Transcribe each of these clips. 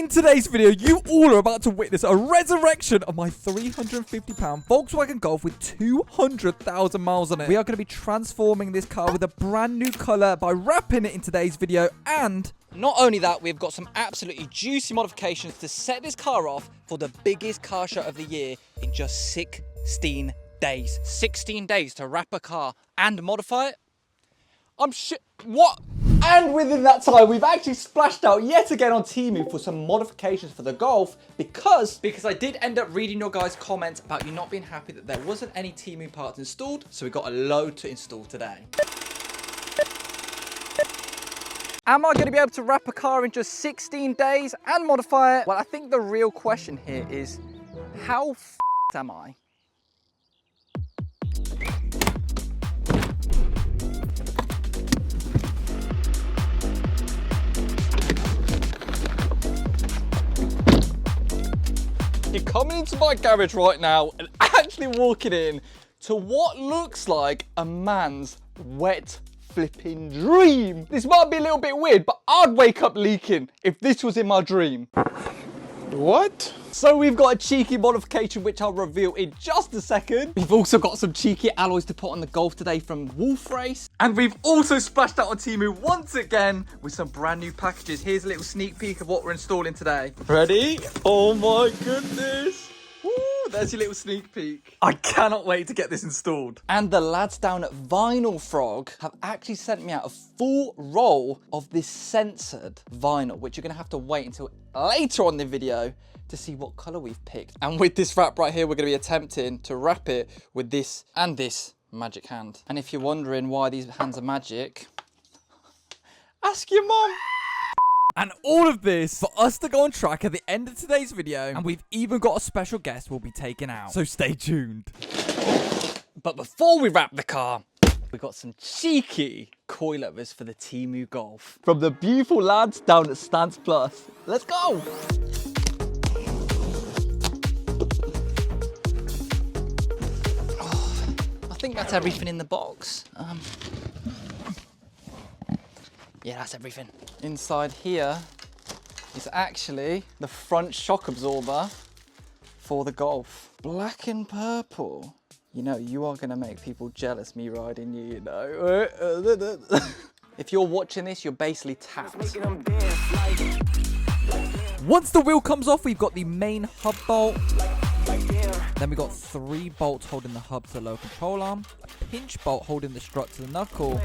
In today's video, you all are about to witness a resurrection of my £350 Volkswagen Golf with 200,000 miles on it. We are going to be transforming this car with a brand new colour by wrapping it in today's video, and not only that, we've got some absolutely juicy modifications to set this car off for the biggest car show of the year in just 16 days. 16 days to wrap a car and modify it? What? And within that time, we've actually splashed out yet again on Temu for some modifications for the Golf because I did end up reading your guys' comments about you not being happy that there wasn't any Temu parts installed, so we got a load to install today. Am I going to be able to wrap a car in just 16 days and modify it? Well, I think the real question here is, how f***ed am I? You're coming into my garage right now and actually walking in to what looks like a man's wet flipping dream. This might be a little bit weird, but I'd wake up leaking if this was in my dream. What? So we've got a cheeky modification which I'll reveal in just a second. We've also got some cheeky alloys to put on the Golf today from Wolfrace. And we've also splashed out on Temu once again with some brand new packages. Here's a little sneak peek of what we're installing today. Ready? Oh my goodness. Woo, there's your little sneak peek. I cannot wait to get this installed. And the lads down at Vinyl Frog have actually sent me out a full roll of this censored vinyl, which you're gonna have to wait until later on the video to see what color we've picked. And with this wrap right here, we're gonna be attempting to wrap it with this and this magic hand. And if you're wondering why these hands are magic, ask your mom. And all of this for us to go on track at the end of today's video. And we've even got a special guest we'll be taking out. So stay tuned. But before we wrap the car, we've got some cheeky coilovers for the Temu Golf from the beautiful lads down at Stance Plus. Let's go. Oh, I think that's everything in the box. Yeah, that's everything. Inside here is actually the front shock absorber for the Golf. Black and purple. You know, you are gonna make people jealous me riding you, you know. If you're watching this, you're basically tapped. Once the wheel comes off, we've got the main hub bolt. Then we've got 3 bolts holding the hub to the lower control arm, a pinch bolt holding the strut to the knuckle.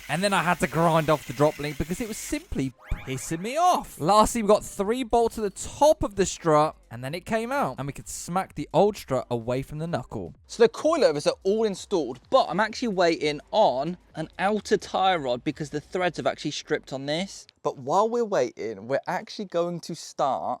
And then I had to grind off the drop link because it was simply pissing me off. Lastly, we got 3 bolts to the top of the strut, and then it came out. And we could smack the old strut away from the knuckle. So the coilovers are all installed, but I'm actually waiting on an outer tie rod because the threads have actually stripped on this. But while we're waiting, we're actually going to start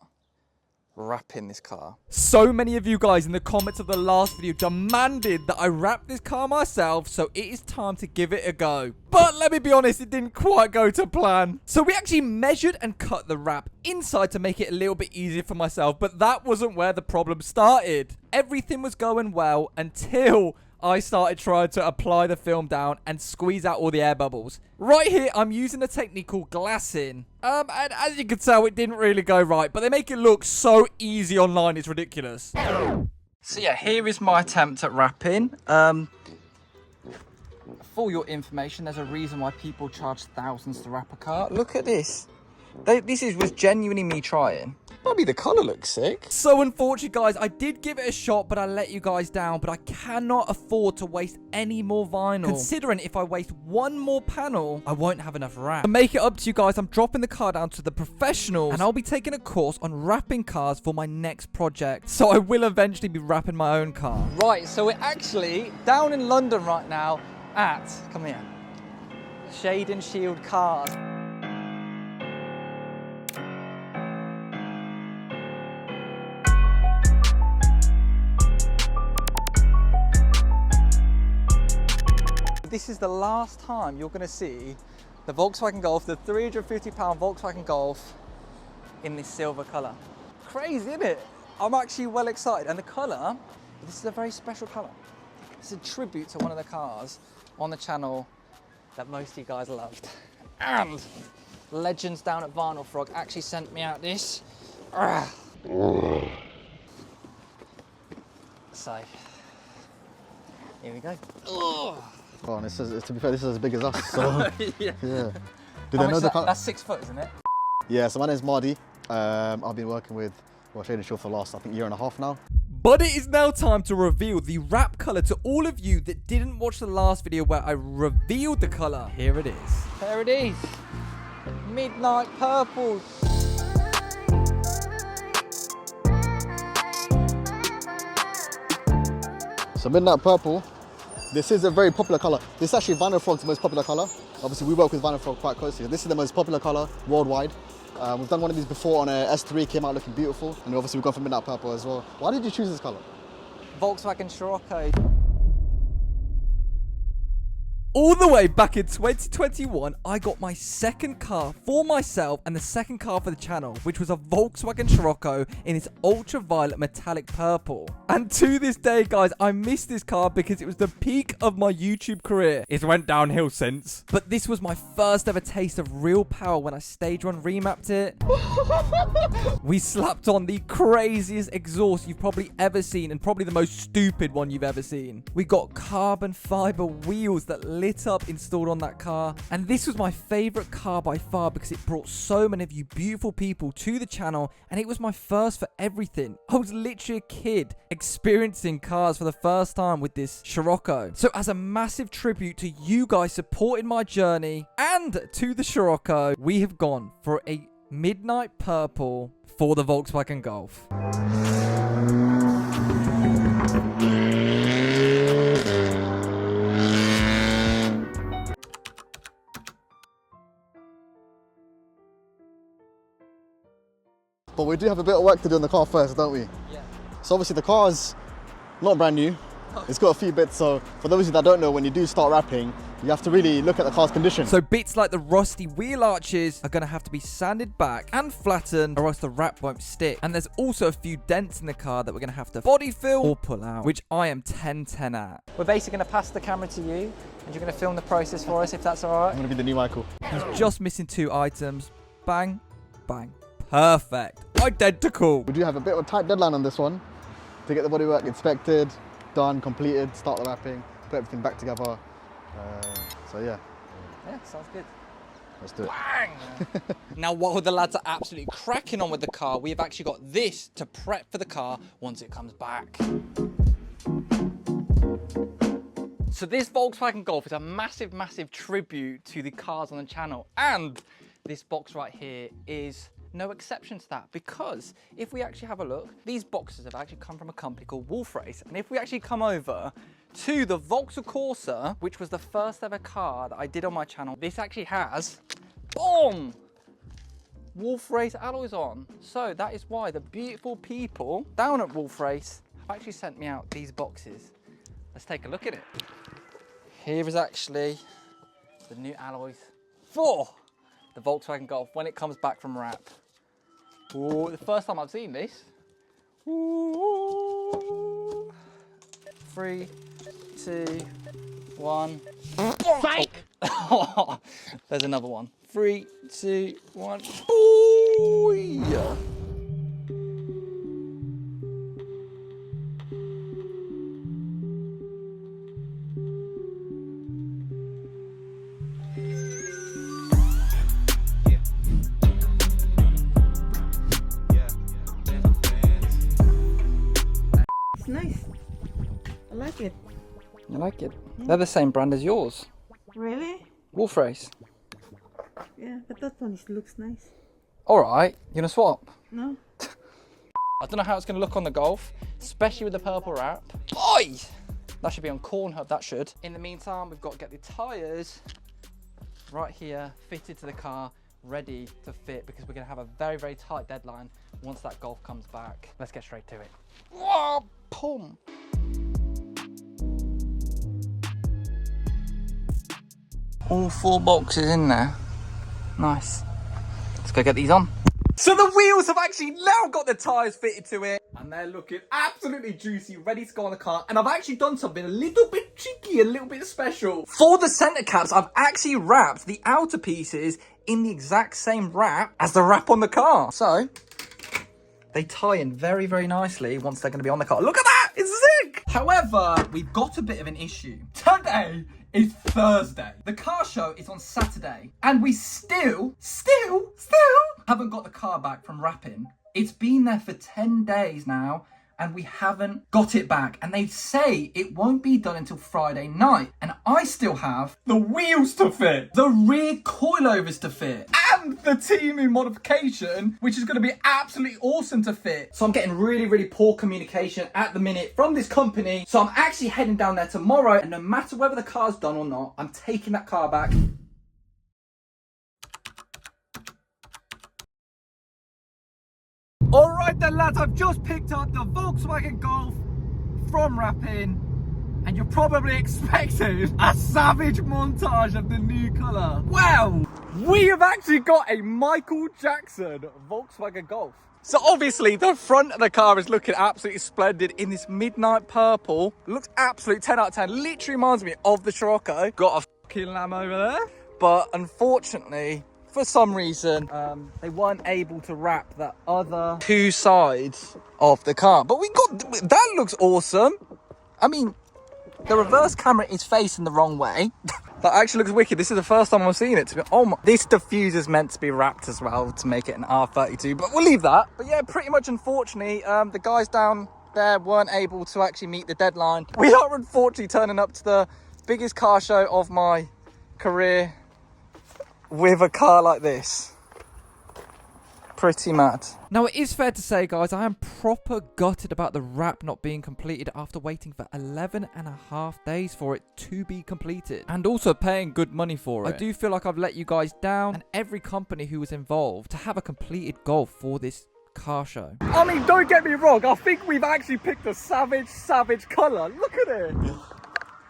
wrapping this car. So many of you guys in the comments of the last video demanded that I wrap this car myself, so it is time to give it a go. But let me be honest, it didn't quite go to plan. So we actually measured and cut the wrap inside to make it a little bit easier for myself, but that wasn't where the problem started. Everything was going well until I started trying to apply the film down and squeeze out all the air bubbles. Right here, I'm using a technique called glassing. And as you can tell, it didn't really go right, but they make it look so easy online, it's ridiculous. So yeah, here is my attempt at wrapping. For your information, there's a reason why people charge thousands to wrap a car. Look at this. This was genuinely me trying. Maybe the colour looks sick. So unfortunately, guys, I did give it a shot, but I let you guys down. But I cannot afford to waste any more vinyl. Considering if I waste one more panel, I won't have enough wrap. To make it up to you guys, I'm dropping the car down to the professionals, and I'll be taking a course on wrapping cars for my next project. So I will eventually be wrapping my own car. Right, so we're actually down in London right now at, come here, Shade and Shield Cars. This is the last time you're going to see the Volkswagen Golf, the £350 Volkswagen Golf in this silver colour. Crazy, isn't it? I'm actually well excited. And the colour, this is a very special colour. It's a tribute to one of the cars on the channel that most of you guys loved. And legends down at Vinyl Frog actually sent me out this. So, here we go. Oh, and to be fair, this is as big as us, so yeah. Do they know the car? That's 6 foot, isn't it? Yeah, so my name's Mardy. I've been working with Trading Show for the last, I think, 1.5 years now. But it is now time to reveal the wrap colour to all of you that didn't watch the last video where I revealed the colour. Here it is. There it is. Midnight purple. So Midnight Purple, this is a very popular colour. This is actually Vinyl Frog's most popular colour. Obviously, we work with Vinyl Frog quite closely. This is the most popular colour worldwide. We've done one of these before on a S3, came out looking beautiful. And obviously we've gone for Midnight Purple as well. Why did you choose this colour? Volkswagen Scirocco. All the way back in 2021, I got my second car for myself and the second car for the channel, which was a Volkswagen Scirocco in its ultraviolet metallic purple. And to this day, guys, I miss this car because it was the peak of my YouTube career. It's went downhill since. But this was my first ever taste of real power when I stage 1 remapped it. We slapped on the craziest exhaust you've probably ever seen and probably the most stupid one you've ever seen. We got carbon fiber wheels that lit up installed on that car, and this was my favorite car by far because it brought so many of you beautiful people to the channel, and it was my first for everything. I was literally a kid experiencing cars for the first time with this Scirocco. So as a massive tribute to you guys supporting my journey and to the Scirocco, we have gone for a midnight purple for the Volkswagen Golf. But we do have a bit of work to do on the car first, don't we? Yeah. So obviously the car's not brand new. It's got a few bits, so for those of you that don't know, when you do start wrapping, you have to really look at the car's condition. So bits like the rusty wheel arches are going to have to be sanded back and flattened, or else the wrap won't stick. And there's also a few dents in the car that we're going to have to body fill or pull out, which I am 10/10 at. We're basically going to pass the camera to you, and you're going to film the process for us, if that's all right. I'm going to be the new Michael. He's just missing 2 items. Bang, bang. Perfect. Identical. We do have a bit of a tight deadline on this one to get the bodywork inspected, done, completed, start the wrapping, put everything back together. So yeah. Yeah, sounds good. Let's do it. Bang! Now, while the lads are absolutely cracking on with the car, we have actually got this to prep for the car once it comes back. So this Volkswagen Golf is a massive, massive tribute to the cars on the channel. And this box right here is no exception to that, because if we actually have a look, these boxes have actually come from a company called Wolfrace. And if we actually come over to the Vauxhall Corsa, which was the first ever car that I did on my channel, this actually has, boom, Wolfrace Alloys on. So that is why the beautiful people down at Wolfrace have actually sent me out these boxes. Let's take a look at it. Here is actually the new alloys for the Volkswagen Golf when it comes back from wrap. Ooh, the first time I've seen this. Ooh. 3, 2, 1. Psych! Oh. There's another one. 3, 2, 1. Booyah! It's nice. I like it. I like it. They're the same brand as yours. Really? Wolfrace. Yeah, but that one looks nice. Alright, you gonna swap? No? I don't know how it's gonna look on the Golf, especially with the purple wrap. Oi! That should be on Corn Hub, that should. In the meantime, we've got to get the tyres right here, fitted to the car, ready to fit, because we're gonna have a very, very tight deadline once that Golf comes back. Let's get straight to it. Whoa, pum. All 4 boxes in there. Nice. Let's go get these on. So the wheels have actually now got the tyres fitted to it. And they're looking absolutely juicy, ready to go on the car. And I've actually done something a little bit cheeky, a little bit special. For the centre caps, I've actually wrapped the outer pieces in the exact same wrap as the wrap on the car. So they tie in very, very nicely once they're going to be on the car. Look at that! It's sick! However, we've got a bit of an issue. Today is Thursday. The car show is on Saturday. And we still haven't got the car back from wrapping. It's been there for 10 days now, and we haven't got it back. And they say it won't be done until Friday night. And I still have the wheels to fit, the rear coilovers to fit, and the Temu modification, which is going to be absolutely awesome to fit. So I'm getting really, really poor communication at the minute from this company. So I'm actually heading down there tomorrow, and no matter whether the car's done or not, I'm taking that car back. All right then, lads, I've just picked up the Volkswagen Golf from wrapping, and you're probably expecting a savage montage of the new colour. Well, we have actually got a Michael Jackson Volkswagen Golf. So obviously the front of the car is looking absolutely splendid in this midnight purple. Looks absolute 10 out of 10. Literally reminds me of the Scirocco. Got a fucking lamb over there. But unfortunately, for some reason, they weren't able to wrap the other two sides of the car. But we got, that looks awesome. I mean, the reverse camera is facing the wrong way. That actually looks wicked. This is the first time I've seen it. Oh my, this diffuser's meant to be wrapped as well to make it an R32, but we'll leave that. But yeah, pretty much unfortunately, the guys down there weren't able to actually meet the deadline. We are unfortunately turning up to the biggest car show of my career with a car like this. Pretty mad. Now, it is fair to say, guys, I am proper gutted about the wrap not being completed after waiting for 11.5 days for it to be completed. And also paying good money for it. I do feel like I've let you guys down and every company who was involved to have a completed Golf for this car show. I mean, don't get me wrong. I think we've actually picked a savage colour. Look at it.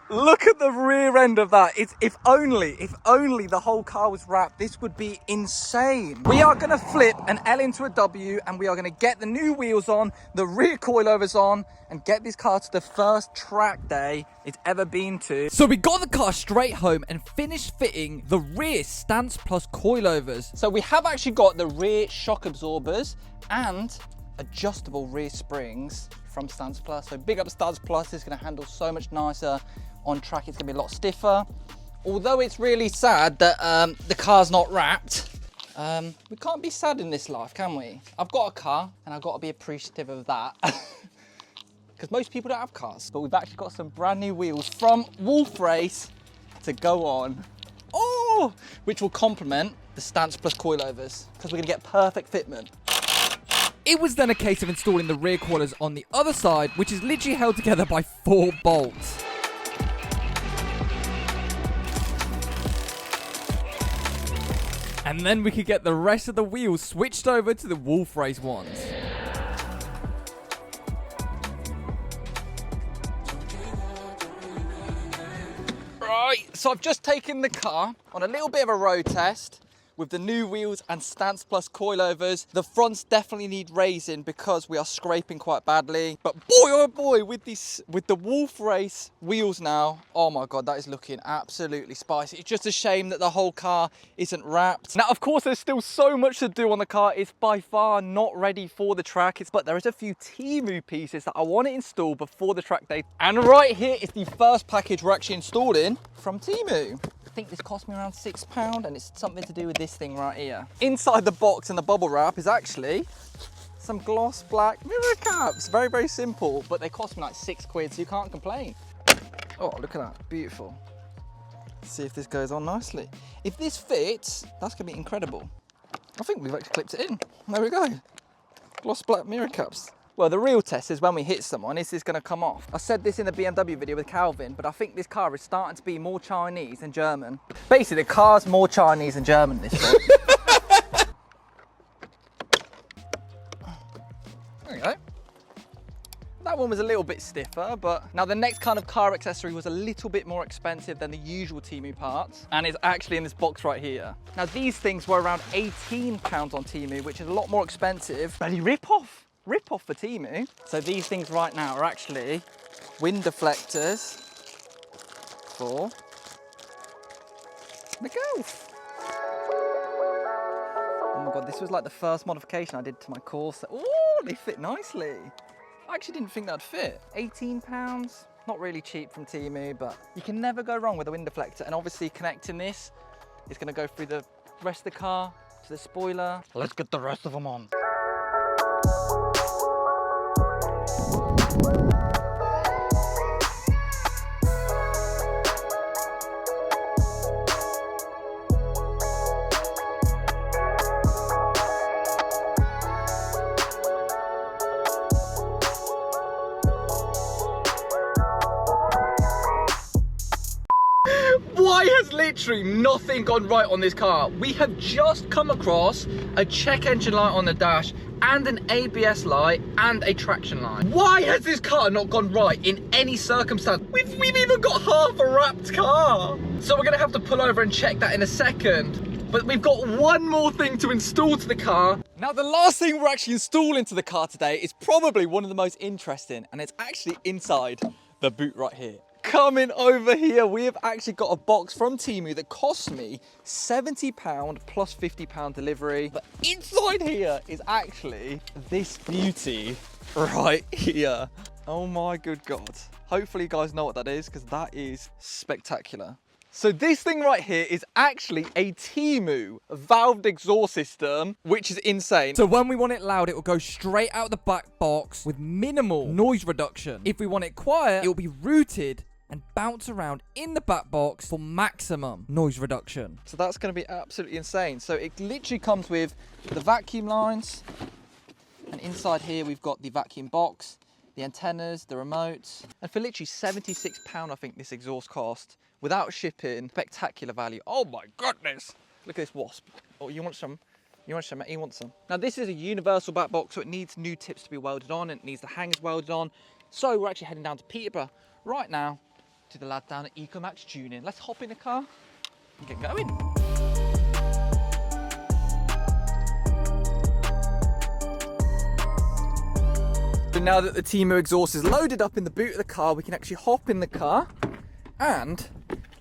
Look at the rear end of that. It's if only the whole car was wrapped, this would be insane. We are gonna flip an L into a W, and we are gonna get the new wheels on, the rear coilovers on, and get this car to the first track day it's ever been to. So we got the car straight home and finished fitting the rear stance plus coilovers. So we have actually got the rear shock absorbers and adjustable rear springs from Stance Plus. So big up Stance Plus, it's gonna handle so much nicer on track. It's gonna be a lot stiffer. Although it's really sad that the car's not wrapped, we can't be sad in this life, can we? I've got a car and I've got to be appreciative of that. Because most people don't have cars. But we've actually got some brand new wheels from Wolfrace to go on. Oh, which will complement the Stance Plus coilovers, because we're gonna get perfect fitment. It was then a case of installing the rear coilers on the other side, which is literally held together by 4 bolts. And then we could get the rest of the wheels switched over to the Wolfrace ones. Right, so I've just taken the car on a little bit of a road test with the new wheels and Stance Plus coilovers. The fronts definitely need raising because we are scraping quite badly. But boy, oh boy, with the Wolfrace wheels now, oh my God, that is looking absolutely spicy. It's just a shame that the whole car isn't wrapped. Now, of course, there's still so much to do on the car. It's by far not ready for the track. But there is a few Temu pieces that I want to install before the track day. And right here is the first package we're actually installing from Temu. I think this cost me around £6, and it's something to do with this thing right here. Inside the box and the bubble wrap is actually some gloss black mirror caps. Very, very simple, but they cost me like £6, so you can't complain. Oh, look at that, beautiful. Let's see if this goes on nicely. If this fits, that's gonna be incredible. I think we've actually clipped it in. There we go. Gloss black mirror caps. Well, the real test is when we hit someone, is this going to come off? I said this in the BMW video with Calvin, but I think this car is starting to be more Chinese than German. Basically, the car's more Chinese than German, this one. There we go. That one was a little bit stiffer, but now the next kind of car accessory was a little bit more expensive than the usual Temu parts, and it's actually in this box right here. Now, these things were around £18 on Temu, which is a lot more expensive. Bloody rip-off for Temu. So these things right now are actually wind deflectors for the Golf. God, this was like the first modification I did to my Corsa. Ooh, they fit nicely. I actually didn't think that'd fit. £18, not really cheap from Temu, but you can never go wrong with a wind deflector. And obviously connecting this is gonna go through the rest of the car to the spoiler. Let's get the rest of them on. Why has literally nothing gone right on this car? We have just come across a check engine light on the dash and an ABS light and a traction light. Why has this car not gone right in any circumstance? We've even got half a wrapped car. So we're gonna have to pull over and check that in a second. But we've got one more thing to install to the car. Now the last thing we're actually installing to the car today is probably one of the most interesting, and it's actually inside the boot right here. Coming over here, we have actually got a box from Temu that cost me £70 plus £50 delivery. But inside here is actually this beauty right here. Oh my good God. Hopefully you guys know what that is, because that is spectacular. So this thing right here is actually a Temu valved exhaust system, which is insane. So when we want it loud, it will go straight out the back box with minimal noise reduction. If we want it quiet, it will be routed and bounce around in the back box for maximum noise reduction. So that's going to be absolutely insane. So it literally comes with the vacuum lines, and inside here we've got the vacuum box, the antennas, the remotes, and for literally £76 I think this exhaust cost without shipping. Spectacular value. Oh my goodness, look at this wasp. Oh, you want some? You want some? He wants some. Now this is a universal back box, so it needs new tips to be welded on, and it needs the hangers welded on. So we're actually heading down to Peterborough right now to the lad down at Ecomax Tuning. Let's hop in the car and get going. So now that the Temu exhaust is loaded up in the boot of the car, we can actually hop in the car, and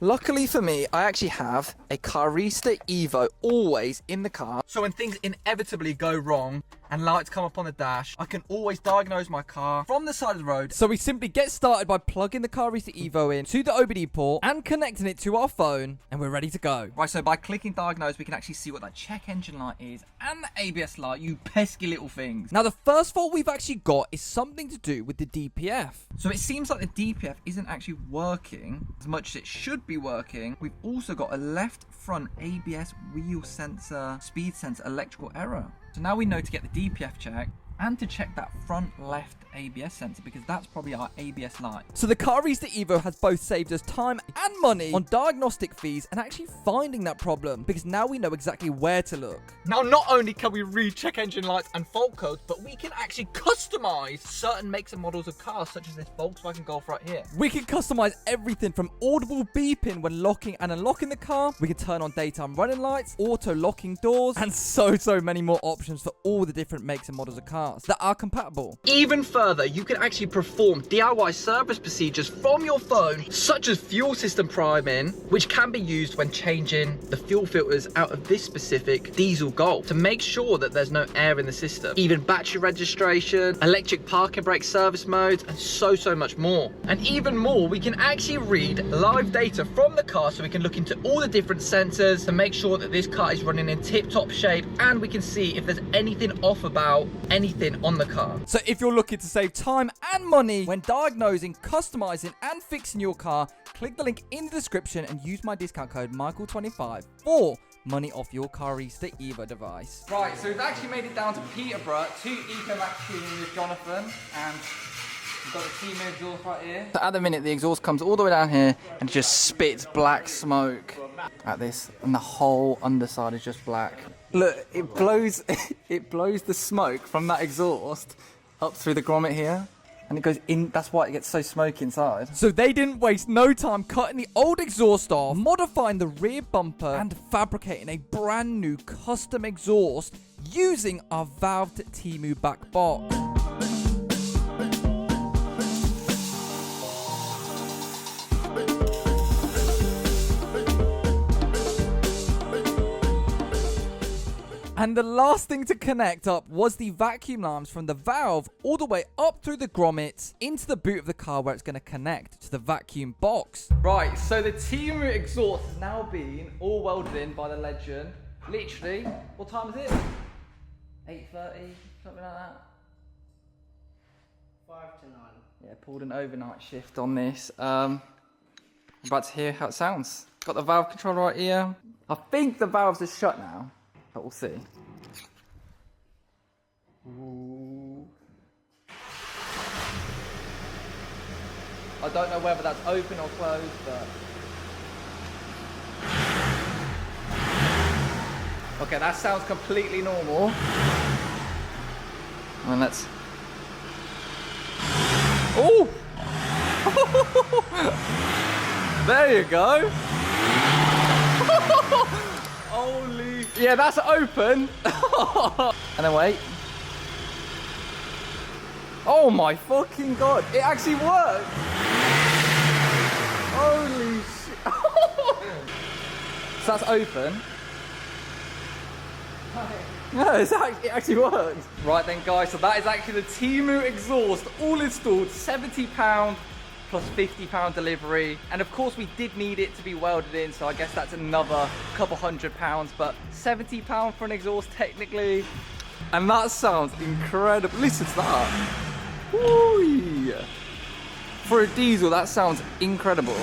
luckily for me, I actually have a Carista EVO always in the car. So when things inevitably go wrong and lights come up on the dash, I can always diagnose my car from the side of the road. So we simply get started by plugging the Carista EVO in to the OBD port and connecting it to our phone, and we're ready to go. Right, so by clicking diagnose, we can actually see what that check engine light is and the ABS light, you pesky little things. Now the first fault we've actually got is something to do with the DPF. So it seems like the DPF isn't actually working as much as it should be working. We've also got a left front ABS wheel sensor, speed sensor, electrical error. So now we know to get the DPF checked and to check that front left ABS sensor, because that's probably our ABS light. So the Carista EVO has both saved us time and money on diagnostic fees and actually finding that problem, because now we know exactly where to look. Now, not only can we read check engine lights and fault codes, but we can actually customize certain makes and models of cars, such as this Volkswagen Golf right here. We can customize everything from audible beeping when locking and unlocking the car. We can turn on daytime running lights, auto locking doors, and so many more options for all the different makes and models of cars that are compatible. Even further, you can actually perform DIY service procedures from your phone, such as fuel system priming, which can be used when changing the fuel filters out of this specific diesel Golf to make sure that there's no air in the system. Even battery registration, electric parking brake service modes, and so much more. And even more, we can actually read live data from the car, so we can look into all the different sensors to make sure that this car is running in tip-top shape, and we can see if there's anything off about anything on the car. So if you're looking to save time and money when diagnosing, customizing, and fixing your car, click the link in the description and use my discount code Michael25 for money off your Carista EVO device. Right, so we've actually made it down to Peterborough to Ecomax Tuning with Jonathan, and we've got the Temu exhaust right here. So at the minute, the exhaust comes all the way down here and just spits black smoke at this, and the whole underside is just black. Look, it blows the smoke from that exhaust up through the grommet here, and it goes in. That's why it gets so smoky inside. So they didn't waste no time cutting the old exhaust off, modifying the rear bumper, and fabricating a brand new custom exhaust using our valved Temu back box. And the last thing to connect up was the vacuum arms from the valve all the way up through the grommets into the boot of the car where it's going to connect to the vacuum box. Right, so the Temu exhaust has now been all welded in by the legend. Literally, what time is it? 8:30, something like that. 5 to 9. Yeah, pulled an overnight shift on this. I'm about to hear how it sounds. Got the valve controller right here. I think the valves are shut now, but we'll see. Ooh. I don't know whether that's open or closed, but... Okay, that sounds completely normal. And let's... Oh! There you go. Holy... Yeah, that's open. And then wait. Oh my fucking god. It actually works. Holy shit. So that's open. No, it actually works. Right then guys, so that is actually the Temu exhaust all installed, £70 plus £50 delivery. And of course we did need it to be welded in, so I guess that's another couple £100, but £70 for an exhaust technically. And that sounds incredible. Listen to that. Woo! For a diesel, that sounds incredible.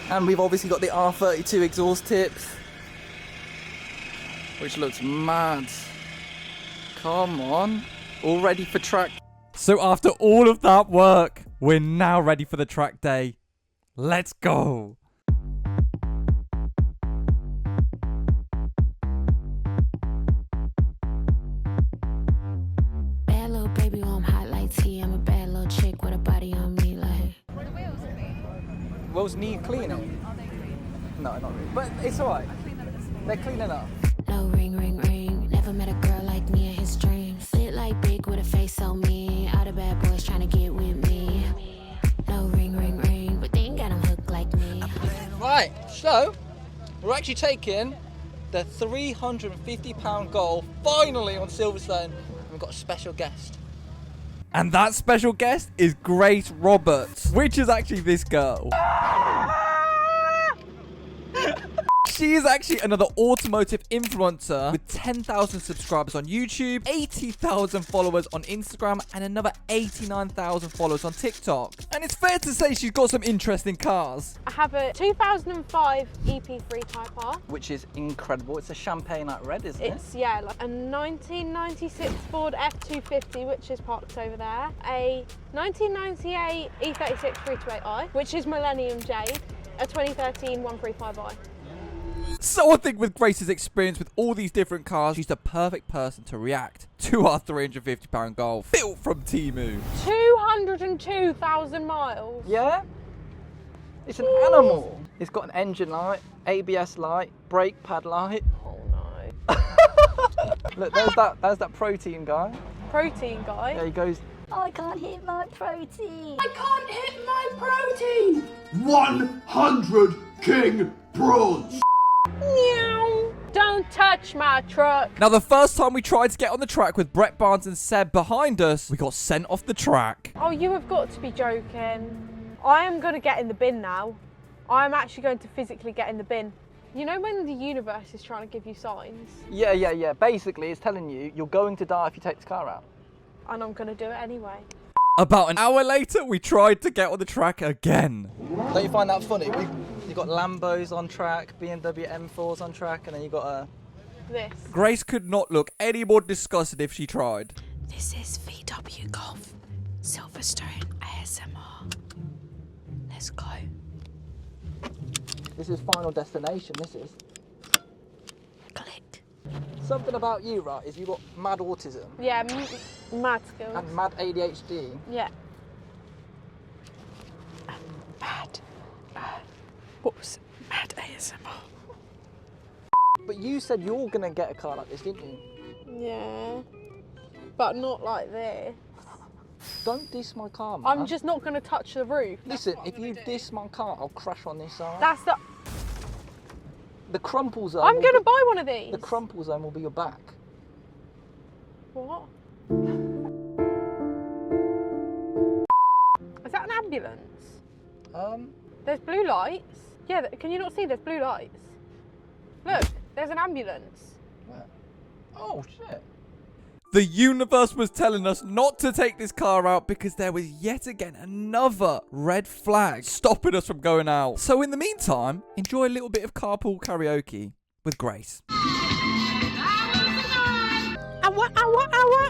And we've obviously got the R32 exhaust tips, which looks mad. Come on. All ready for track. So after all of that work, we're now ready for the track day. Let's go. Bad little baby, I'm hot like tea. I'm a bad little chick with a body on me like. Where the wheels be? Wheels need cleaning. Are they clean? No, not really. But it's alright. They're clean enough. No ring, ring, ring. Never met a girl like me in his dreams. Sit like big with a face on me. All the bad boys trying to get with me. No ring, ring, ring. But they ain't got them hooked like me. Right, so we're actually taking the £350 Golf finally on Silverstone. We've got a special guest. And that special guest is Grace Roberts, which is actually this girl. She is actually another automotive influencer with 10,000 subscribers on YouTube, 80,000 followers on Instagram, and another 89,000 followers on TikTok. And it's fair to say she's got some interesting cars. I have a 2005 EP3 Type R. Which is incredible. It's a champagne like red, isn't it? It's, yeah, like a 1996 Ford F250, which is parked over there. A 1998 E36 328i, which is Millennium Jade. A 2013 135i. So I think with Grace's experience with all these different cars, she's the perfect person to react to our £350 Golf built from Temu. 202,000 miles. Yeah? It's an animal. It's got an engine light, ABS light, brake pad light. Oh no. Look, there's that protein guy. Protein guy. There he goes. I can't hit my protein. I can't hit my protein. 100 king prawns. Meow. Don't touch my truck. Now, the first time we tried to get on the track with Brett Barnes and Seb behind us, we got sent off the track. Oh, you have got to be joking. I am going to get in the bin now. I am actually going to physically get in the bin. You know when the universe is trying to give you signs? Yeah. Basically, it's telling you you're going to die if you take this car out. And I'm going to do it anyway. About an hour later, we tried to get on the track again. Don't you find that funny? You've got Lambos on track, BMW M4s on track, and then you've got This. Grace could not look any more disgusted if she tried. This is VW Golf Silverstone ASMR. Let's go. This is Final Destination, this is. Click. Something about you, right, is you got mad autism Yeah, mad skills. and mad ADHD. Yeah. Mad. What was mad ASMR? But you said you're going to get a car like this, didn't you? Yeah. But not like this. Don't diss my car, man. I'm just not going to touch the roof. Listen, if you diss my car, I'll crash on this side. That's the... The crumple zone. I'm will going to be- buy one of these. The crumple zone will be your back. What? Is that an ambulance? There's blue lights. Yeah, can you not see there's blue lights? Look, there's an ambulance. Where? Oh, shit. The universe was telling us not to take this car out because there was yet again another red flag stopping us from going out. So in the meantime, enjoy a little bit of carpool karaoke with Grace.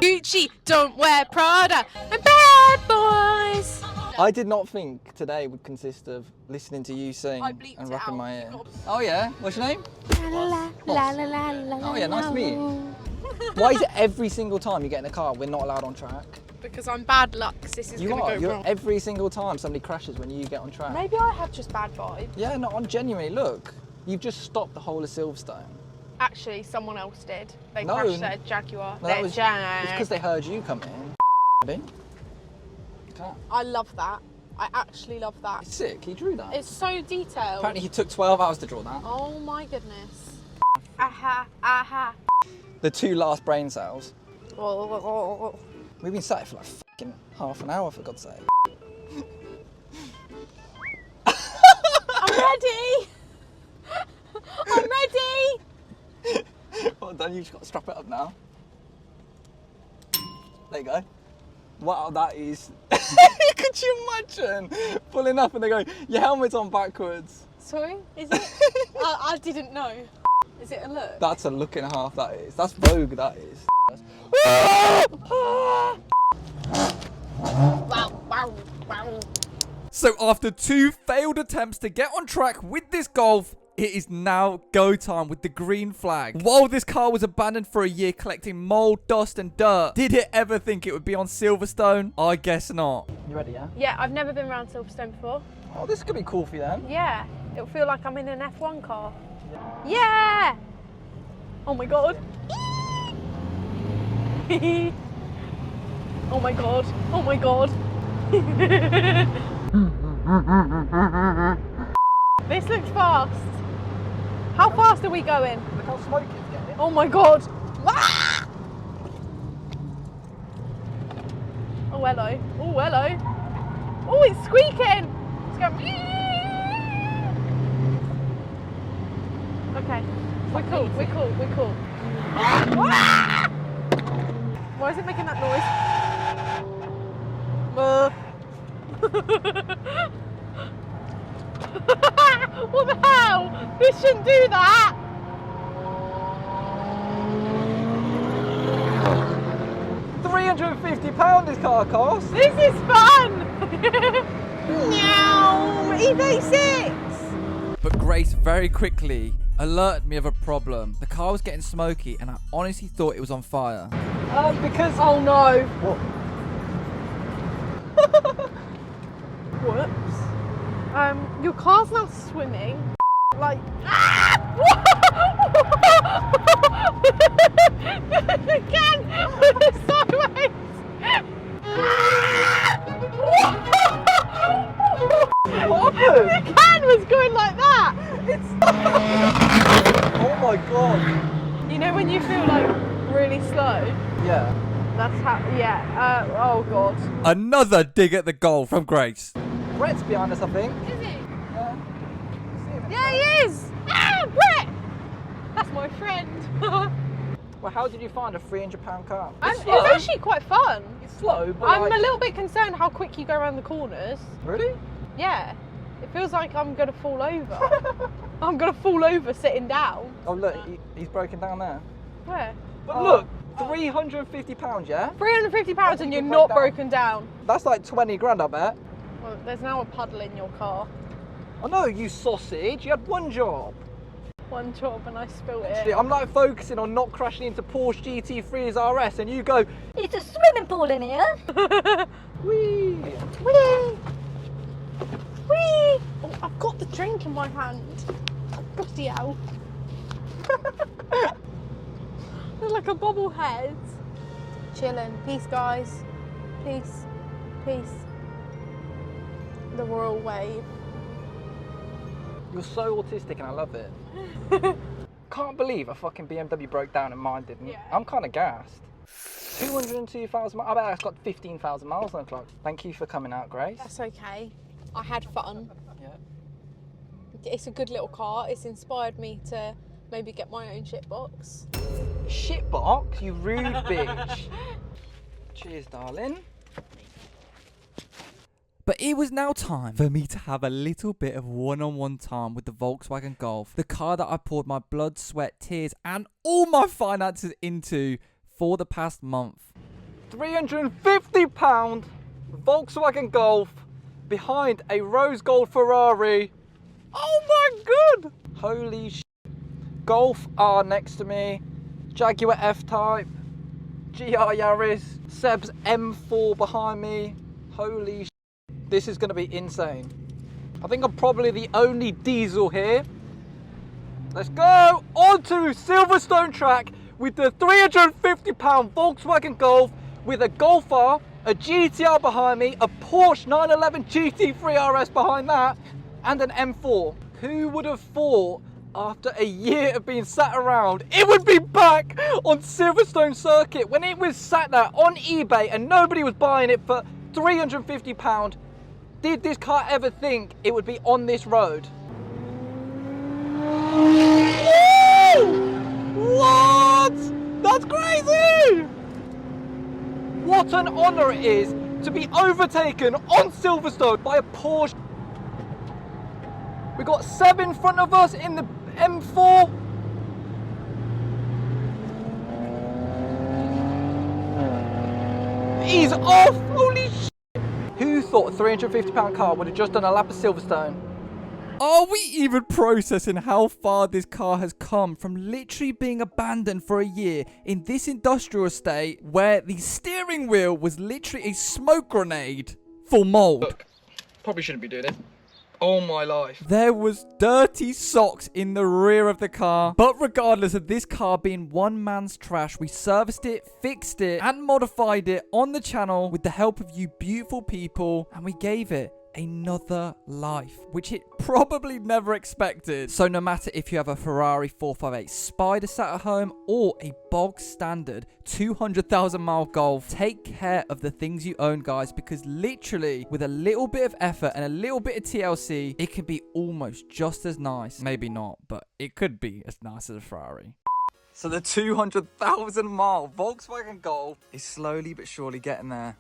Gucci, don't wear Prada, and bad boys. I did not think today would consist of listening to you sing I bleeped and it rocking out. my ear. Oh yeah? What's your name? Oh yeah, nice to meet you. Why is it every single time you get in a car we're not allowed on track? Because I'm bad luck, 'cause this is You going are. to go You're wrong. every single time somebody crashes when you get on track. Maybe I have just bad vibes. Yeah, no, I'm genuinely, look. You've just stopped the whole of Silverstone. Actually, someone else did. They No, crashed their Jaguar. No, that Their was Jag. it's because they heard you come in. Can't. I love that. I actually love that. It's sick, he drew that. It's so detailed. Apparently he took 12 hours to draw that. Oh my goodness. Aha, aha. The 2 last brain cells. Oh, We've been sat here for like fucking half an hour, for God's sake. I'm ready. I'm ready. Well done, you've just got to strap it up now. There you go. Wow, that is... Could you imagine pulling up and they go, your helmet's on backwards. Sorry, is it? I didn't know. Is it a look? That's a look and a half, that is. That's Vogue, that is. Wow, wow, wow. So after 2 failed attempts to get on track with this Golf, it is now go time with the green flag. While this car was abandoned for a year collecting mold, dust and dirt, did it ever think it would be on Silverstone? I guess not. You ready, yeah? Yeah, I've never been around Silverstone before. Oh, this could be cool for you then. Yeah, it'll feel like I'm in an F1 car. Yeah! Oh my god. Oh my god. Oh my god. This looks fast. How fast are we going? Look how smoky it's getting. Oh my god. Ah! Oh hello. Oh hello. Oh, it's squeaking. It's going. Okay. We're cool. We're cool. We're cool. Ah! Why is it making that noise? What the hell? This shouldn't do that. £350 this car costs. This is fun. Meow. E36. But Grace very quickly alerted me of a problem. The car was getting smoky and I honestly thought it was on fire. Because... Oh no. What? Whoops. Your car's now swimming. Like. Again! Sideways! What happened? The can was going like that! Oh my god. You know when you feel like really slow? Yeah. That's how. Yeah. Oh god. Another dig at the Golf from Grace. Brett's behind us, I think. Is he? Yeah. Yeah, he is! Ah, Brett! That's my friend. Well, how did you find a £300 car? It's actually quite fun. It's slow, but I'm like... a little bit concerned how quick you go around the corners. Really? Yeah. It feels like I'm going to fall over. I'm going to fall over sitting down. Oh look, he's broken down there. Where? But look, £350, yeah? £350 and you're you not broke broken down. That's like 20 grand, I bet. Well, there's now a puddle in your car. Oh no, you sausage, you had one job. One job and I spilled Actually, it. I'm like focusing on not crashing into Porsche GT3's RS and you go, It's a swimming pool in here. wee. Whee! Whee! Oh, I've got the drink in my hand. Bloody hell. They're like a bobblehead. Chilling. Peace, guys. Peace. Peace. The royal wave. You're so autistic and I love it. Can't believe a fucking BMW broke down and mine didn't. Yeah. I'm kind of gassed. 202,000 miles. I bet it's got 15,000 miles on the clock. Thank you for coming out, Grace. That's okay. I had fun. Yeah. It's a good little car. It's inspired me to maybe get my own shit box. Shit box, you rude bitch. Cheers, darling. But it was now time for me to have a little bit of one-on-one time with the Volkswagen Golf, the car that I poured my blood, sweat, tears, and all my finances into for the past month. £350 Volkswagen Golf behind a rose gold Ferrari. Oh my god! Holy shit. Golf R next to me, Jaguar F-Type, GR Yaris, Seb's M4 behind me. Holy shit. This is going to be insane. I think I'm probably the only diesel here. Let's go onto Silverstone track with the £350 Volkswagen Golf with a Golf R, a GTR behind me, a Porsche 911 GT3 RS behind that, and an M4. Who would have thought after a year of being sat around, it would be back on Silverstone circuit when it was sat there on eBay and nobody was buying it for £350. Did this car ever think it would be on this road? What? That's crazy! What an honour it is to be overtaken on Silverstone by a Porsche. We got Seb in front of us in the M4. He's off! Holy shit! Who thought a £350 car would have just done a lap of Silverstone? Are we even processing how far this car has come from literally being abandoned for a year in this industrial estate where the steering wheel was literally a smoke grenade for mold? Look, probably shouldn't be doing it. Oh my life. There was dirty socks in the rear of the car. But regardless of this car being one man's trash, we serviced it, fixed it, and modified it on the channel with the help of you beautiful people. And we gave it another life, which it probably never expected. So no matter if you have a Ferrari 458 Spider sat at home or a bog standard 200,000 mile Golf, take care of the things you own, guys, because literally with a little bit of effort and a little bit of TLC, it can be almost just as nice. Maybe not, but it could be as nice as a Ferrari. So the 200,000 mile Volkswagen Golf is slowly but surely getting there.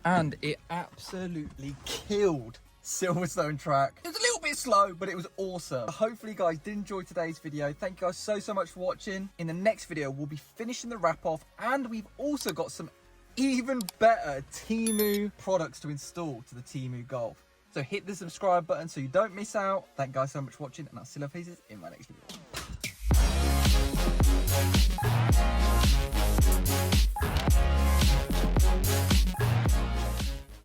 And it absolutely killed Silverstone track. It was a little bit slow, but it was awesome. Hopefully you guys did enjoy today's video. Thank you guys so much for watching. In the next video, we'll be finishing the wrap off, and we've also got some even better Temu products to install to the Temu Golf. So hit the subscribe button so you don't miss out. Thank you guys so much for watching, and I'll see you faces in my next video.